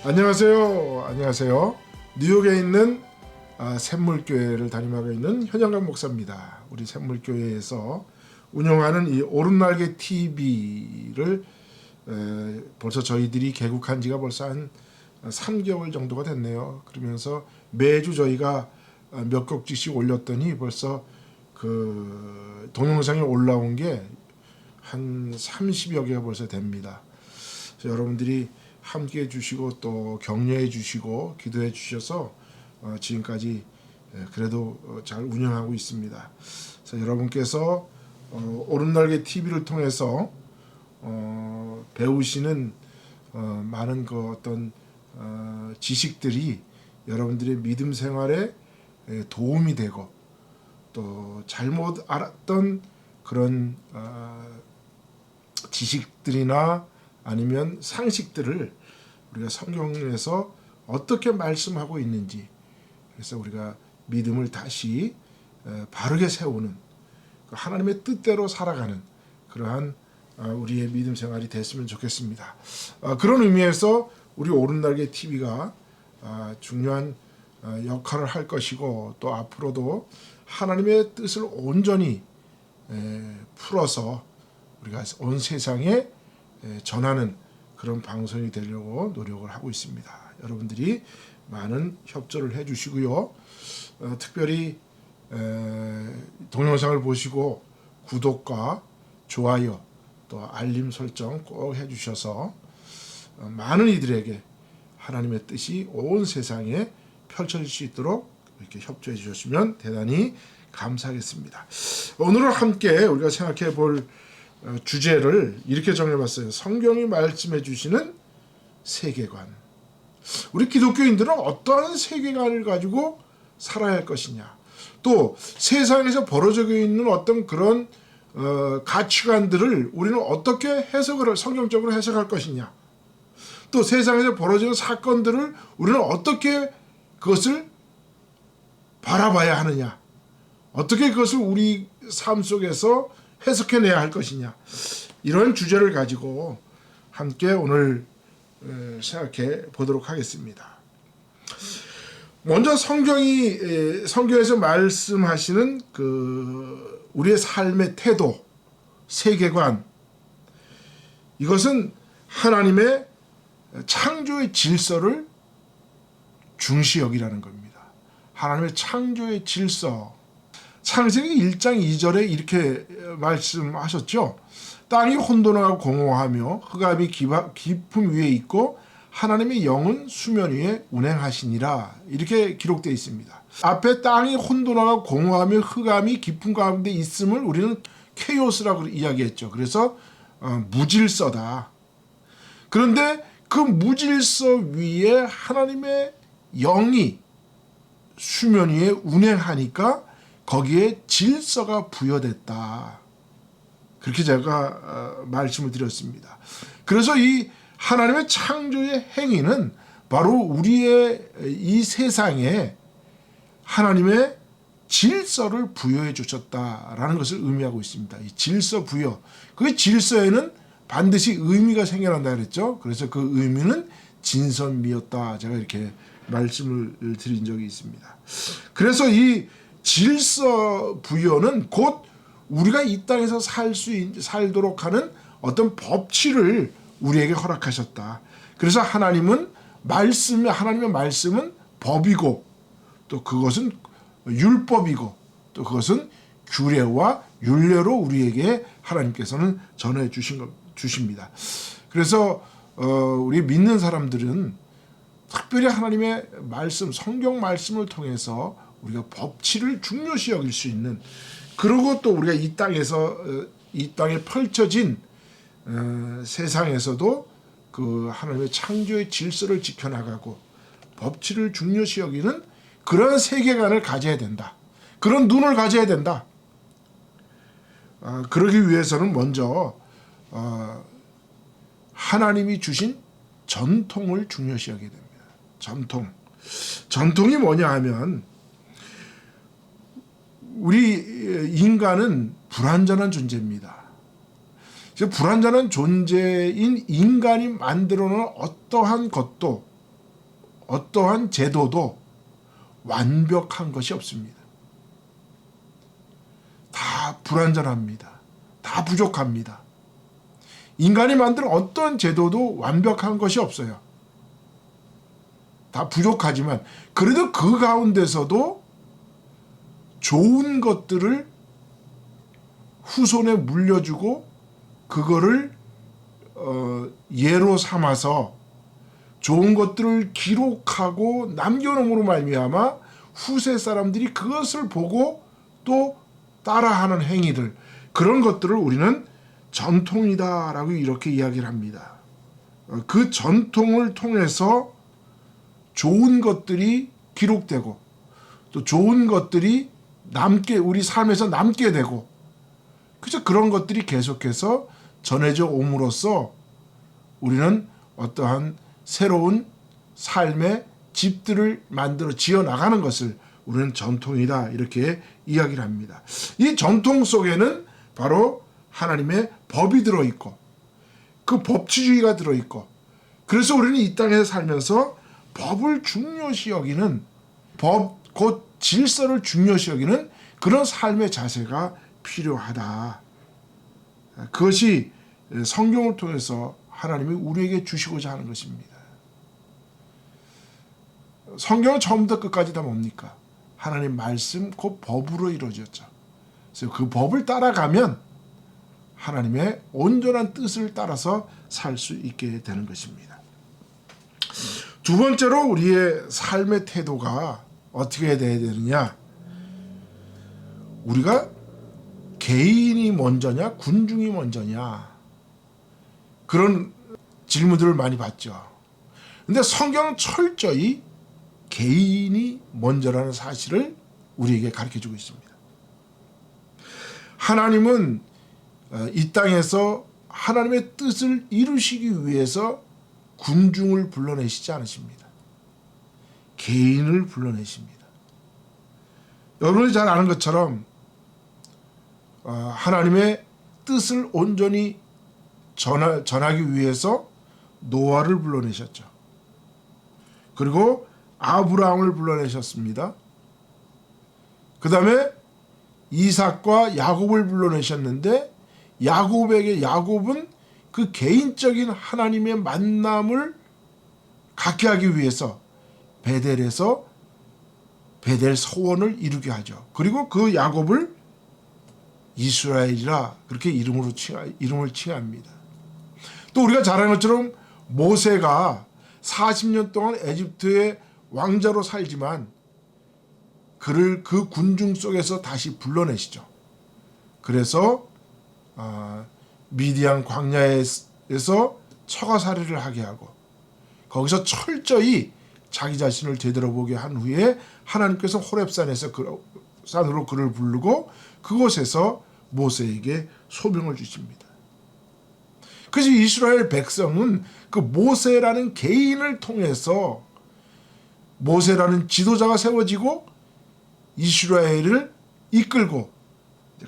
안녕하세요. 안녕하세요. 뉴욕에 있는 샘물교회를 담임하고 있는 현영감 목사입니다. 우리 샘물교회에서 운영하는 이 오른날개 TV를 벌써 저희들이 개국한 지가 벌써 한 3개월 정도가 됐네요. 그러면서 매주 저희가 몇 곡씩 올렸더니 벌써 그 동영상이 올라온 게 한 30여 개가 벌써 됩니다. 그래서 여러분들이 함께해 주시고 또 격려해 주시고 기도해 주셔서 지금까지 그래도 잘 운영하고 있습니다. 그래서 여러분께서 오른날개 TV를 통해서 배우시는 많은 그 어떤 지식들이 여러분들의 믿음 생활에 도움이 되고 또 잘못 알았던 그런 지식들이나 아니면 상식들을 우리가 성경에서 어떻게 말씀하고 있는지, 그래서 우리가 믿음을 다시 바르게 세우는 하나님의 뜻대로 살아가는 그러한 우리의 믿음 생활이 됐으면 좋겠습니다. 그런 의미에서 우리 오른날개 TV가 중요한 역할을 할 것이고 또 앞으로도 하나님의 뜻을 온전히 풀어서 우리가 온 세상에 전하는 그런 방송이 되려고 노력을 하고 있습니다. 여러분들이 많은 협조를 해주시고요. 특별히 동영상을 보시고 구독과 좋아요 또 알림 설정 꼭 해주셔서 많은 이들에게 하나님의 뜻이 온 세상에 펼쳐질 수 있도록 이렇게 협조해 주셨으면 대단히 감사하겠습니다. 오늘은 함께 우리가 생각해 볼 주제를 이렇게 정해봤어요. 성경이 말씀해 주시는 세계관. 우리 기독교인들은 어떠한 세계관을 가지고 살아야 할 것이냐. 또 세상에서 벌어지고 있는 어떤 그런 가치관들을 우리는 어떻게 해석을 성경적으로 해석할 것이냐. 또 세상에서 벌어지는 사건들을 우리는 어떻게 그것을 바라봐야 하느냐. 어떻게 그것을 우리 삶 속에서 해석해내야 할 것이냐. 이런 주제를 가지고 함께 오늘 생각해 보도록 하겠습니다. 먼저 성경에서 말씀하시는 그 우리의 삶의 태도, 세계관, 이것은 하나님의 창조의 질서를 중시 여기라는 겁니다. 하나님의 창조의 질서. 창세기 1장 2절에 이렇게 말씀하셨죠. 땅이 혼돈하고 공허하며 흑암이 깊음 위에 있고 하나님의 영은 수면 위에 운행하시니라. 이렇게 기록되어 있습니다. 앞에 땅이 혼돈하고 공허하며 흑암이 깊음 가운데 있음을 우리는 케이오스라고 이야기했죠. 그래서 무질서다. 그런데 그 무질서 위에 하나님의 영이 수면 위에 운행하니까 거기에 질서가 부여됐다. 그렇게 제가 말씀을 드렸습니다. 그래서 이 하나님의 창조의 행위는 바로 우리의 이 세상에 하나님의 질서를 부여해 주셨다라는 것을 의미하고 있습니다. 이 질서 부여. 그 질서에는 반드시 의미가 생겨난다 그랬죠. 그래서 그 의미는 진선미였다. 제가 이렇게 말씀을 드린 적이 있습니다. 그래서 이 질서 부여는 곧 우리가 이 땅에서 살도록 하는 어떤 법칙을 우리에게 허락하셨다. 그래서 하나님의 말씀은 법이고 또 그것은 율법이고 또 그것은 규례와 율례로 우리에게 하나님께서는 전해 주십니다. 그래서 우리 믿는 사람들은 특별히 하나님의 말씀, 성경 말씀을 통해서 우리가 법치를 중요시 여길 수 있는, 그리고 또 우리가 이 땅에 펼쳐진 세상에서도 그 하나님의 창조의 질서를 지켜나가고 법치를 중요시 여기는 그런 세계관을 가져야 된다. 그런 눈을 가져야 된다. 그러기 위해서는 먼저 하나님이 주신 전통을 중요시 여겨야 됩니다. 전통이 뭐냐 하면 우리 인간은 불완전한 존재입니다. 불완전한 존재인 인간이 만들어놓은 어떠한 것도 어떠한 제도도 완벽한 것이 없습니다. 다 불완전합니다. 다 부족합니다. 인간이 만든 어떤 제도도 완벽한 것이 없어요. 다 부족하지만 그래도 그 가운데서도 좋은 것들을 후손에 물려주고 그거를 예로 삼아서 좋은 것들을 기록하고 남겨놓음으로 말미암아 후세 사람들이 그것을 보고 또 따라하는 행위들, 그런 것들을 우리는 전통이다라고 이렇게 이야기를 합니다. 그 전통을 통해서 좋은 것들이 기록되고 또 좋은 것들이 우리 삶에서 남게 되고, 그래서 그런 것들이 계속해서 전해져 옴으로써 우리는 어떠한 새로운 삶의 집들을 만들어 지어 나가는 것을 우리는 전통이다 이렇게 이야기를 합니다. 이 전통 속에는 바로 하나님의 법이 들어있고 그 법치주의가 들어있고, 그래서 우리는 이 땅에 살면서 법을 중요시 여기는, 법 곧 질서를 중요시 여기는 그런 삶의 자세가 필요하다. 그것이 성경을 통해서 하나님이 우리에게 주시고자 하는 것입니다. 성경은 처음부터 끝까지 다 뭡니까? 하나님 말씀 곧 법으로 이루어졌죠. 그래서 그 법을 따라가면 하나님의 온전한 뜻을 따라서 살 수 있게 되는 것입니다. 두 번째로 우리의 삶의 태도가 어떻게 돼야 되느냐? 우리가 개인이 먼저냐 군중이 먼저냐, 그런 질문들을 많이 받죠. 근데 성경은 철저히 개인이 먼저라는 사실을 우리에게 가르쳐주고 있습니다. 하나님은 이 땅에서 하나님의 뜻을 이루시기 위해서 군중을 불러내시지 않으십니다. 개인을 불러내십니다. 여러분이 잘 아는 것처럼 하나님의 뜻을 온전히 전하기 위해서 노아를 불러내셨죠. 그리고 아브라함을 불러내셨습니다. 그 다음에 이삭과 야곱을 불러내셨는데, 야곱은 그 개인적인 하나님의 만남을 갖게 하기 위해서 베델에서 베델 서원을 이루게 하죠. 그리고 그 야곱을 이스라엘이라 그렇게 이름을 칭합니다. 또 우리가 잘 아는 것처럼 모세가 40년 동안 에집트의 왕자로 살지만 그를 그 군중 속에서 다시 불러내시죠. 그래서 미디안 광야에서 처가살이를 하게 하고 거기서 철저히 자기 자신을 되돌아보게 한 후에 하나님께서 호렙산으로 그를 부르고 그곳에서 모세에게 소명을 주십니다. 그래서 이스라엘 백성은 그 모세라는 개인을 통해서 모세라는 지도자가 세워지고 이스라엘을 이끌고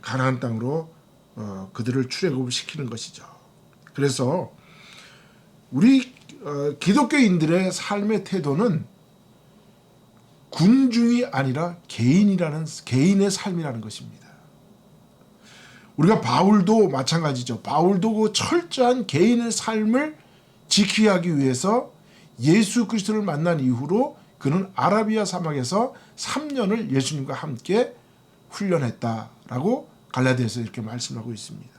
가나안 땅으로 그들을 출애굽시키는 것이죠. 그래서 우리 기독교인들의 삶의 태도는 군중이 아니라 개인의 삶이라는 것입니다. 우리가 바울도 마찬가지죠. 바울도 그 철저한 개인의 삶을 지키기 하기 위해서 예수 그리스도를 만난 이후로 그는 아라비아 사막에서 3년을 예수님과 함께 훈련했다라고 갈라디아서에 이렇게 말씀하고 있습니다.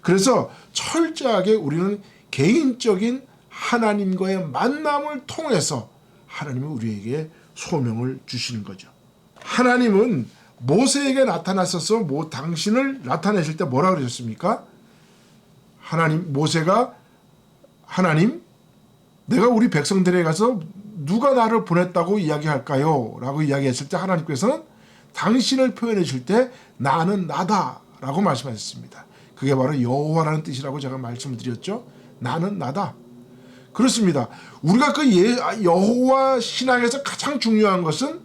그래서 철저하게 우리는 개인적인 하나님과의 만남을 통해서 하나님은 우리에게 소명을 주시는 거죠. 하나님은 모세에게 나타나셔서 당신을 나타내실 때 뭐라 그러셨습니까? 모세가 하나님, 내가 우리 백성들에게 가서 누가 나를 보냈다고 이야기할까요? 라고 이야기했을 때 하나님께서는 당신을 표현해 줄 때 나는 나다 라고 말씀하셨습니다. 그게 바로 여호와라는 뜻이라고 제가 말씀을 드렸죠. 나는 나다. 그렇습니다. 우리가 그 여호와 신앙에서 가장 중요한 것은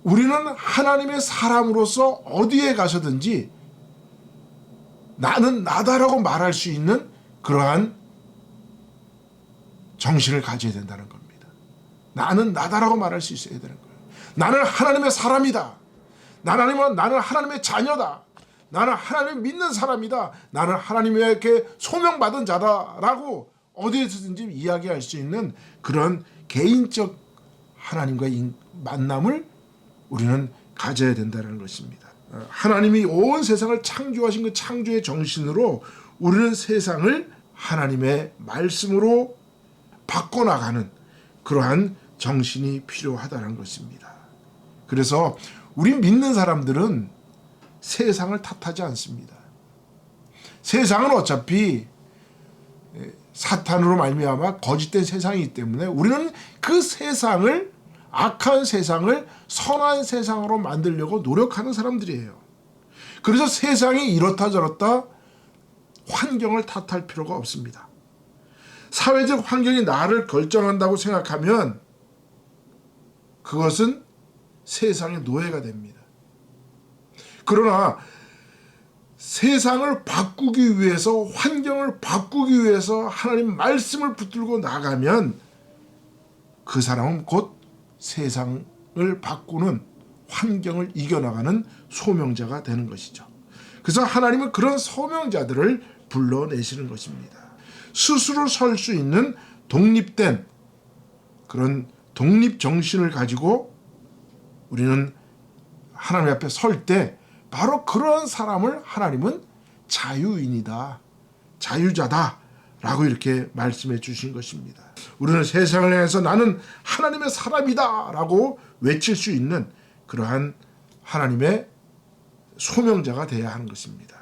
우리는 하나님의 사람으로서 어디에 가서든지 나는 나다라고 말할 수 있는 그러한 정신을 가져야 된다는 겁니다. 나는 나다라고 말할 수 있어야 되는 거예요. 나는 하나님의 사람이다. 나는 하나님의 자녀다. 나는 하나님을 믿는 사람이다. 나는 하나님에게 소명받은 자다라고 어디에서든지 이야기할 수 있는 그런 개인적 하나님과의 만남을 우리는 가져야 된다는 것입니다. 하나님이 온 세상을 창조하신 그 창조의 정신으로 우리는 세상을 하나님의 말씀으로 바꿔나가는 그러한 정신이 필요하다는 것입니다. 그래서 우리 믿는 사람들은 세상을 탓하지 않습니다. 세상은 어차피 사탄으로 말미암아 거짓된 세상이기 때문에 우리는 그 세상을, 악한 세상을 선한 세상으로 만들려고 노력하는 사람들이에요. 그래서 세상이 이렇다 저렇다 환경을 탓할 필요가 없습니다. 사회적 환경이 나를 결정한다고 생각하면 그것은 세상의 노예가 됩니다. 그러나 세상을 바꾸기 위해서, 환경을 바꾸기 위해서 하나님 말씀을 붙들고 나가면 그 사람은 곧 세상을 바꾸는, 환경을 이겨나가는 소명자가 되는 것이죠. 그래서 하나님은 그런 소명자들을 불러내시는 것입니다. 스스로 설 수 있는 독립된 그런 독립정신을 가지고 우리는 하나님 앞에 설 때 바로 그런 사람을 하나님은 자유인이다, 자유자다 라고 이렇게 말씀해 주신 것입니다. 우리는 세상을 향해서 나는 하나님의 사람이다 라고 외칠 수 있는 그러한 하나님의 소명자가 되어야 하는 것입니다.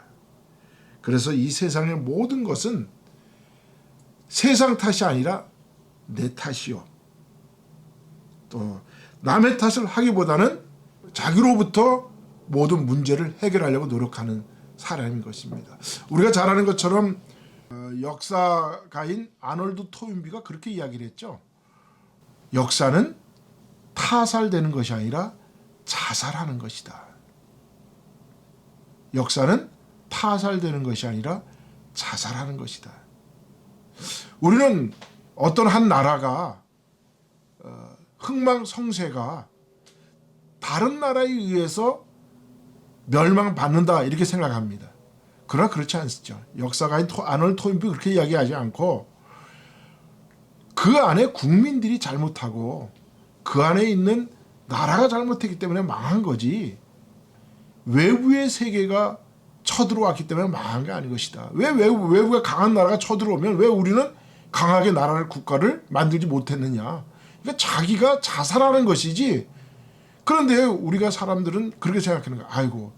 그래서 이 세상의 모든 것은 세상 탓이 아니라 내 탓이요, 또 남의 탓을 하기보다는 자기로부터 모든 문제를 해결하려고 노력하는 사람인 것입니다. 우리가 잘 아는 것처럼 역사가인 아놀드 토인비가 그렇게 이야기를 했죠. 역사는 타살되는 것이 아니라 자살하는 것이다. 역사는 타살되는 것이 아니라 자살하는 것이다. 우리는 어떤 한 나라가 흥망성쇠가 다른 나라에 의해서 멸망받는다 이렇게 생각합니다. 그러나 그렇지 않죠. 역사가인 아놀드 토인비 그렇게 이야기하지 않고 그 안에 국민들이 잘못하고 그 안에 있는 나라가 잘못했기 때문에 망한 거지, 외부의 세계가 쳐들어왔기 때문에 망한 게 아닌 것이다. 왜 외부가 강한 나라가 쳐들어오면 왜 우리는 강하게 나라를, 국가를 만들지 못했느냐. 그러니까 자기가 자살하는 것이지. 그런데 우리가 사람들은 그렇게 생각하는 거야. 아이고,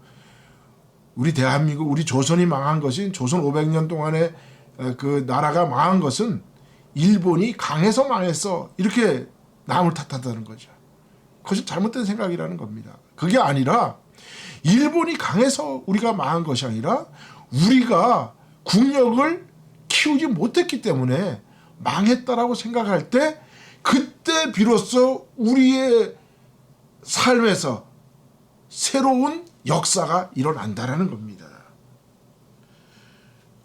우리 대한민국, 우리 조선이 망한 것이, 조선 500년 동안에 그 나라가 망한 것은 일본이 강해서 망했어, 이렇게 남을 탓한다는 거죠. 그것이 잘못된 생각이라는 겁니다. 그게 아니라 일본이 강해서 우리가 망한 것이 아니라 우리가 국력을 키우지 못했기 때문에 망했다라고 생각할 때 그때 비로소 우리의 삶에서 새로운 역사가 일어난다라는 겁니다.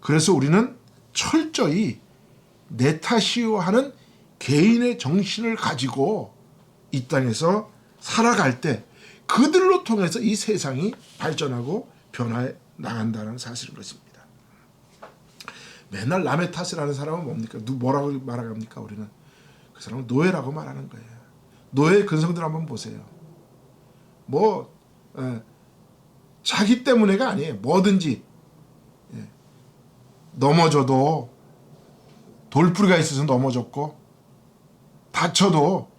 그래서 우리는 철저히 내 탓이요 하는 개인의 정신을 가지고 이 땅에서 살아갈 때 그들로 통해서 이 세상이 발전하고 변화해 나간다는 사실인 것입니다. 맨날 남의 탓을 하는 사람은 뭡니까? 뭐라고 말합니까? 우리는 그 사람은 노예라고 말하는 거예요. 노예의 근성들 한번 보세요. 자기 때문에가 아니에요. 뭐든지 넘어져도 돌부리가 있어서 넘어졌고, 다쳐도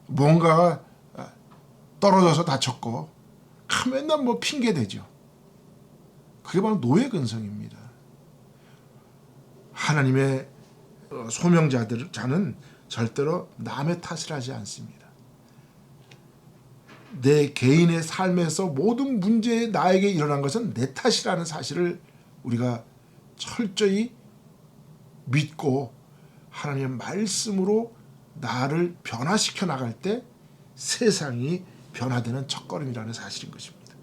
뭔가가 떨어져서 다쳤고, 맨날 핑계 대죠. 그게 바로 노예 근성입니다. 하나님의 소명자는 절대로 남의 탓을 하지 않습니다. 내 개인의 삶에서 모든 문제에 나에게 일어난 것은 내 탓이라는 사실을 우리가 철저히 믿고 하나님의 말씀으로 나를 변화시켜 나갈 때 세상이 변화되는 첫걸음이라는 사실인 것입니다.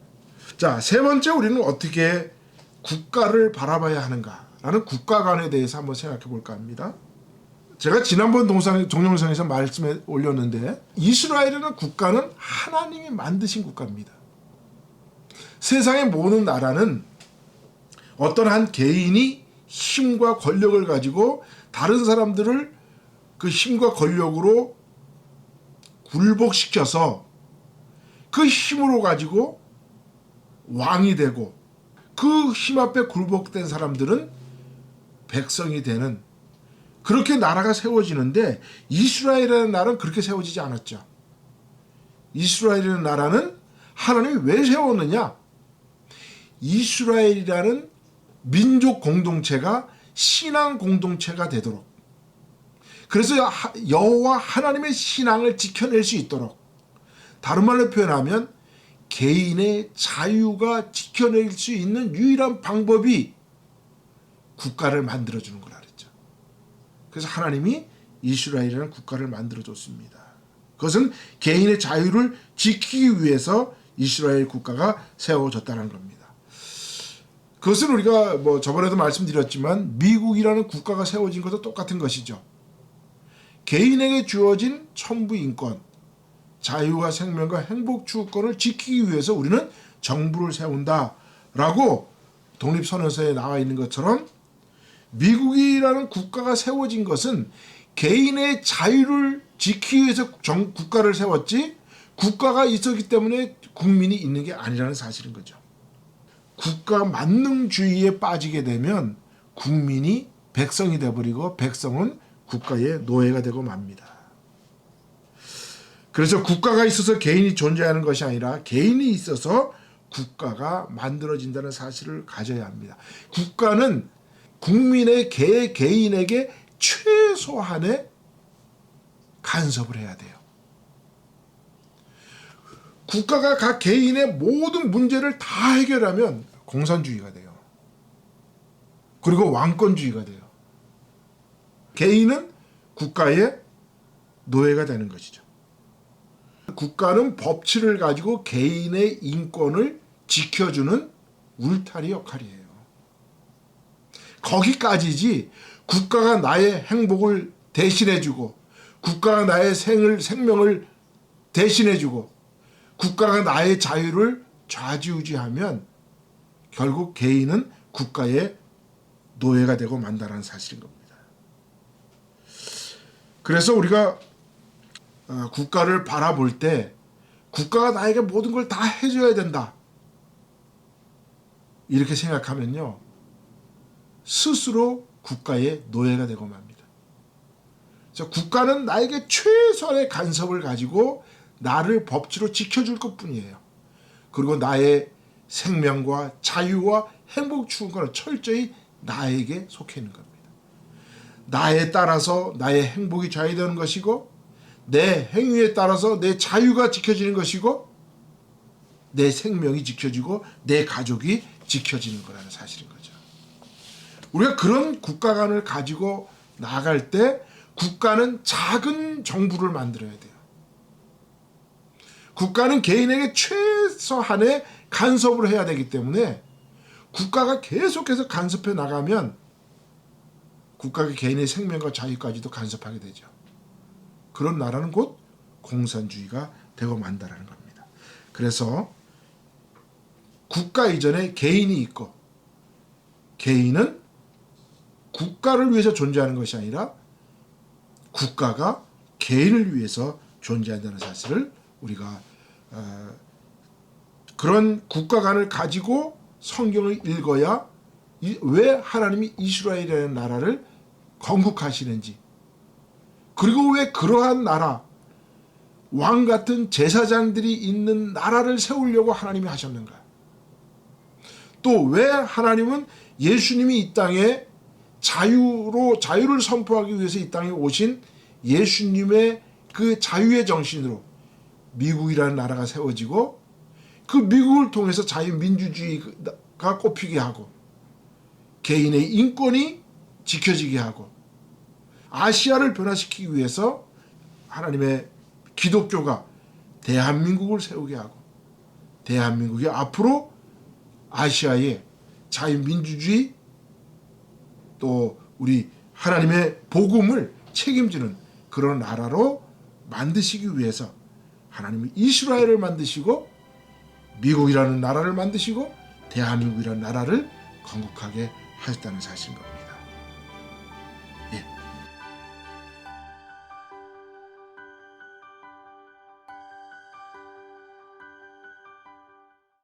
자, 세 번째, 우리는 어떻게 국가를 바라봐야 하는가라는 국가관에 대해서 한번 생각해 볼까 합니다. 제가 지난번 동영상에서 말씀해 올렸는데 이스라엘이라는 국가는 하나님이 만드신 국가입니다. 세상의 모든 나라는 어떤 한 개인이 힘과 권력을 가지고 다른 사람들을 그 힘과 권력으로 굴복시켜서 그 힘으로 가지고 왕이 되고 그 힘 앞에 굴복된 사람들은 백성이 되는 그렇게 나라가 세워지는데 이스라엘이라는 나라는 그렇게 세워지지 않았죠. 이스라엘이라는 나라는 하나님이 왜 세웠느냐? 이스라엘이라는 민족 공동체가 신앙 공동체가 되도록, 그래서 여호와 하나님의 신앙을 지켜낼 수 있도록, 다른 말로 표현하면 개인의 자유가 지켜낼 수 있는 유일한 방법이 국가를 만들어주는 거라 그랬죠. 그래서 하나님이 이스라엘이라는 국가를 만들어줬습니다. 그것은 개인의 자유를 지키기 위해서 이스라엘 국가가 세워졌다는 겁니다. 그것은 우리가 저번에도 말씀드렸지만 미국이라는 국가가 세워진 것도 똑같은 것이죠. 개인에게 주어진 천부 인권, 자유와 생명과 행복 추구권을 지키기 위해서 우리는 정부를 세운다라고 독립선언서에 나와 있는 것처럼 미국이라는 국가가 세워진 것은 개인의 자유를 지키기 위해서 국가를 세웠지 국가가 있었기 때문에 국민이 있는 게 아니라는 사실인 거죠. 국가 만능주의에 빠지게 되면 국민이 백성이 되어버리고 백성은 국가의 노예가 되고 맙니다. 그래서 국가가 있어서 개인이 존재하는 것이 아니라 개인이 있어서 국가가 만들어진다는 사실을 가져야 합니다. 국가는 국민의 개인에게 최소한의 간섭을 해야 돼요. 국가가 각 개인의 모든 문제를 다 해결하면 공산주의가 돼요. 그리고 왕권주의가 돼요. 개인은 국가의 노예가 되는 것이죠. 국가는 법치를 가지고 개인의 인권을 지켜주는 울타리 역할이에요. 거기까지지 국가가 나의 행복을 대신해주고 국가가 나의 생명을 대신해주고 국가가 나의 자유를 좌지우지하면 결국 개인은 국가의 노예가 되고 만다라는 사실인 겁니다. 그래서 우리가 국가를 바라볼 때 국가가 나에게 모든 걸 다 해줘야 된다 이렇게 생각하면요 스스로 국가의 노예가 되고 맙니다. 그래서 국가는 나에게 최소한의 간섭을 가지고 나를 법치로 지켜줄 것뿐이에요. 그리고 나의 생명과 자유와 행복 추구권은 철저히 나에게 속해 있는 겁니다. 나에 따라서 나의 행복이 좌우되는 것이고 내 행위에 따라서 내 자유가 지켜지는 것이고 내 생명이 지켜지고 내 가족이 지켜지는 거라는 사실인 거죠. 우리가 그런 국가관을 가지고 나아갈 때 국가는 작은 정부를 만들어야 돼요. 국가는 개인에게 최소한의 간섭을 해야 되기 때문에 국가가 계속해서 간섭해 나가면 국가가 개인의 생명과 자유까지도 간섭하게 되죠. 그런 나라는 곧 공산주의가 되고 만다라는 겁니다. 그래서 국가 이전에 개인이 있고 개인은 국가를 위해서 존재하는 것이 아니라 국가가 개인을 위해서 존재한다는 사실을 우리가 그런 국가관을 가지고 성경을 읽어야 왜 하나님이 이스라엘이라는 나라를 건국하시는지 그리고 왜 그러한 나라 왕 같은 제사장들이 있는 나라를 세우려고 하나님이 하셨는가? 또 왜 하나님은 예수님이 이 땅에 자유를 선포하기 위해서 이 땅에 오신 예수님의 그 자유의 정신으로 미국이라는 나라가 세워지고 그 미국을 통해서 자유민주주의가 꼽히게 하고 개인의 인권이 지켜지게 하고 아시아를 변화시키기 위해서 하나님의 기독교가 대한민국을 세우게 하고 대한민국이 앞으로 아시아의 자유민주주의 또 우리 하나님의 복음을 책임지는 그런 나라로 만드시기 위해서 하나님은 이스라엘을 만드시고 미국이라는 나라를 만드시고 대한민국이라는 나라를 건국하게 하셨다는 사실인 겁니다.